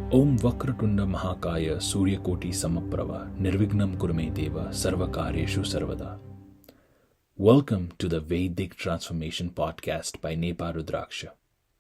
Om Vakratunda Mahakaya Suryakoti Samaprava Nirvignam Kurme Deva Sarvakaryeshu Sarvada. Welcome to the Vedic Transformation Podcast by Nepa Rudraksha.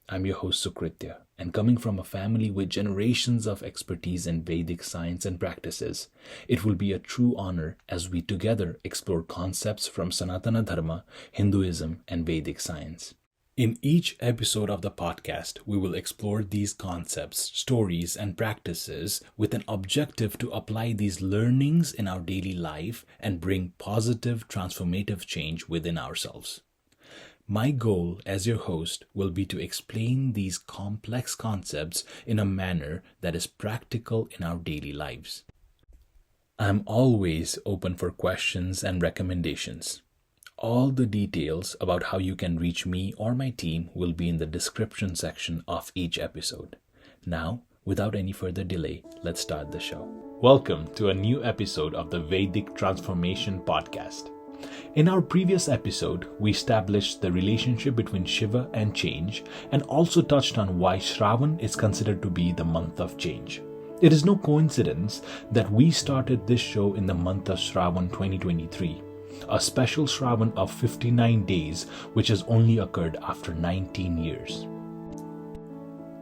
I'm your host Sukritya, and coming from a family with generations of expertise in Vedic science and practices, it will be a true honor as we together explore concepts from Sanatana Dharma, Hinduism, and Vedic science. In each episode of the podcast, we will explore these concepts, stories, and practices with an objective to apply these learnings in our daily life and bring positive, transformative change within ourselves. My goal as your host will be to explain these complex concepts in a manner that is practical in our daily lives. I'm always open for questions and recommendations. All the details about how you can reach me or my team will be in the description section of each episode. Now, without any further delay, let's start the show. Welcome to a new episode of the Vedic Transformation Podcast. In our previous episode, we established the relationship between Shiva and change and also touched on why Shravan is considered to be the month of change. It is no coincidence that we started this show in the month of Shravan 2023. A special Shravan of 59 days, which has only occurred after 19 years.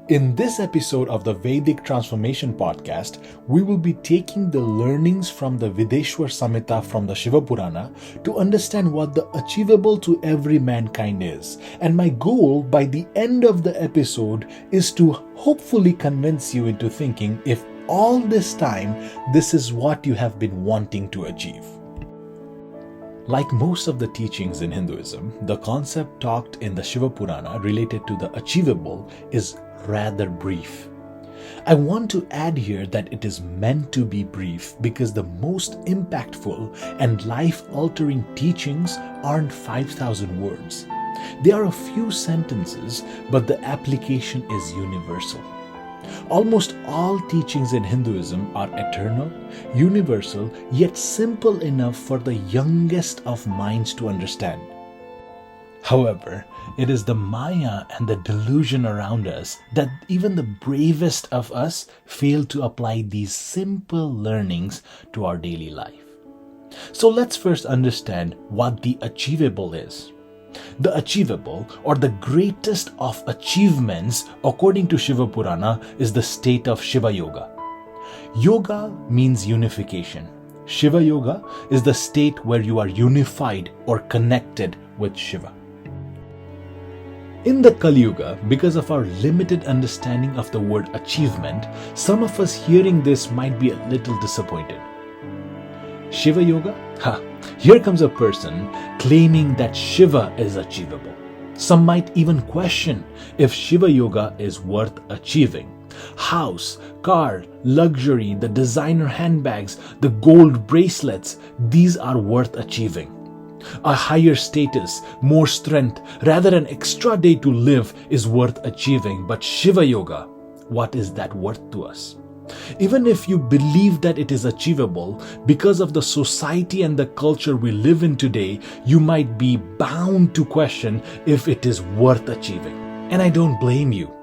In this episode of the Vedic Transformation Podcast, we will be taking the learnings from the Videshwar Samhita from the Shiva Purana to understand what the achievable to every mankind is. And my goal by the end of the episode is to hopefully convince you into thinking if all this time this is what you have been wanting to achieve. Like most of the teachings in Hinduism, the concept talked in the Shiva Purana related to the achievable is rather brief. I want to add here that it is meant to be brief because the most impactful and life-altering teachings aren't 5,000 words. They are a few sentences, but the application is universal. Almost all teachings in Hinduism are eternal, universal, yet simple enough for the youngest of minds to understand. However, it is the Maya and the delusion around us that even the bravest of us fail to apply these simple learnings to our daily life. So let's first understand what the achievable is. The achievable, or the greatest of achievements, according to Shiva Purana, is the state of Shivayoga. Yoga means unification. Shivayoga is the state where you are unified or connected with Shiva. In the Kali Yuga, because of our limited understanding of the word achievement, some of us hearing this might be a little disappointed. Shiva Yoga? Here comes a person claiming that Shiva is achievable. Some might even question if Shiva Yoga is worth achieving. House, car, luxury, the designer handbags, the gold bracelets, these are worth achieving. A higher status, more strength, rather an extra day to live is worth achieving. But Shiva Yoga, what is that worth to us? Even if you believe that it is achievable, because of the society and the culture we live in today, you might be bound to question if it is worth achieving. And I don't blame you.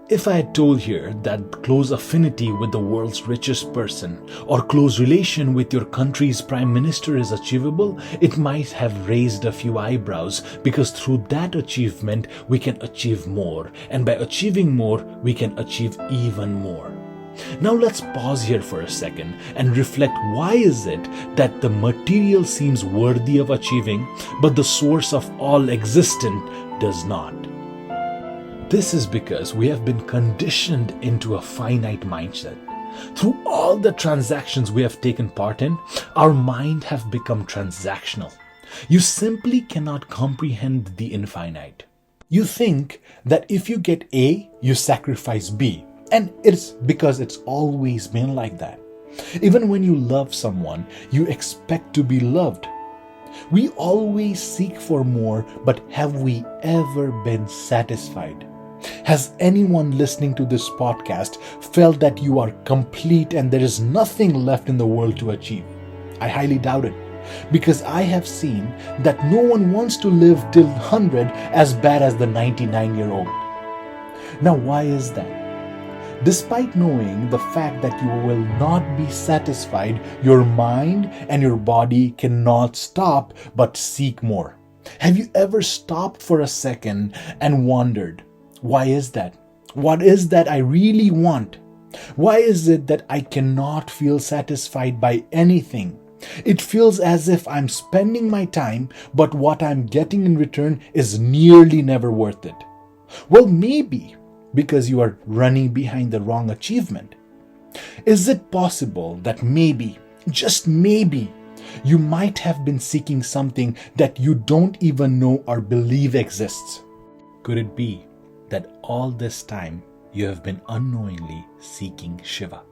If I had told here that close affinity with the world's richest person or close relation with your country's prime minister is achievable, it might have raised a few eyebrows because through that achievement we can achieve more, and by achieving more we can achieve even more. Now let's pause here for a second and reflect, why is it that the material seems worthy of achieving but the source of all existent does not? This is because we have been conditioned into a finite mindset. Through all the transactions we have taken part in, our mind have become transactional. You simply cannot comprehend the infinite. You think that if you get A, you sacrifice B. And it's because it's always been like that. Even when you love someone, you expect to be loved. We always seek for more, but have we ever been satisfied? Has anyone listening to this podcast felt that you are complete and there is nothing left in the world to achieve? I highly doubt it, because I have seen that no one wants to live till 100 as bad as the 99-year-old. Now, why is that? Despite knowing the fact that you will not be satisfied, your mind and your body cannot stop but seek more. Have you ever stopped for a second and wondered, why is that? What is that I really want? Why is it that I cannot feel satisfied by anything? It feels as if I'm spending my time, but what I'm getting in return is nearly never worth it. Well, maybe because you are running behind the wrong achievement. Is it possible that maybe, just maybe, you might have been seeking something that you don't even know or believe exists? Could it be that all this time you have been unknowingly seeking Shiva?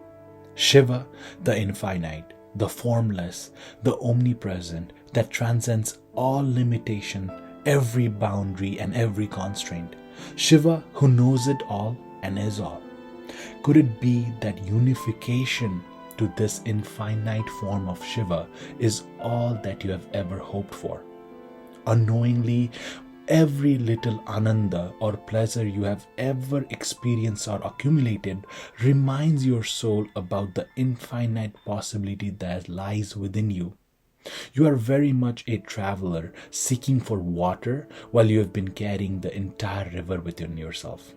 Shiva, the infinite, the formless, the omnipresent, that transcends all limitation, every boundary and every constraint. Shiva who knows it all and is all. Could it be that unification to this infinite form of Shiva is all that you have ever hoped for? Unknowingly, every little ananda or pleasure you have ever experienced or accumulated reminds your soul about the infinite possibility that lies within you. You are very much a traveler seeking for water while you have been carrying the entire river within yourself.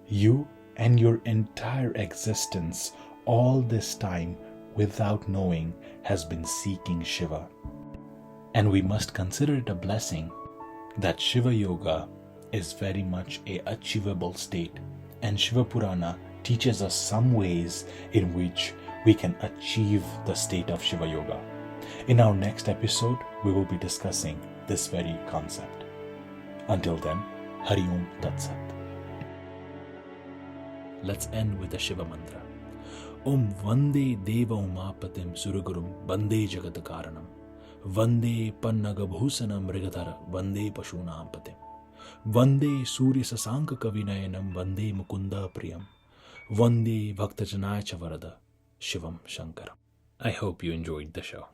You and your entire existence all this time without knowing has been seeking Shiva. And we must consider it a blessing that Shivayoga is very much a achievable state, and Shiva Purana teaches us some ways in which we can achieve the state of Shivayoga. In our next episode, we will be discussing this very concept. Until then, Hari Om Tat Sat. Let's end with the Shiva mantra. Om Vande Deva Umapatim Surugurum Vande Jagat Karanam Vande Pannagabhusanam Mrigadhara Vande Pashunam Patim Vande Surya Sasanka Kavinayanam Vande Mukunda Priyam Vande Bhaktajanaya Chavarada Shivam Shankaram. I hope you enjoyed the show.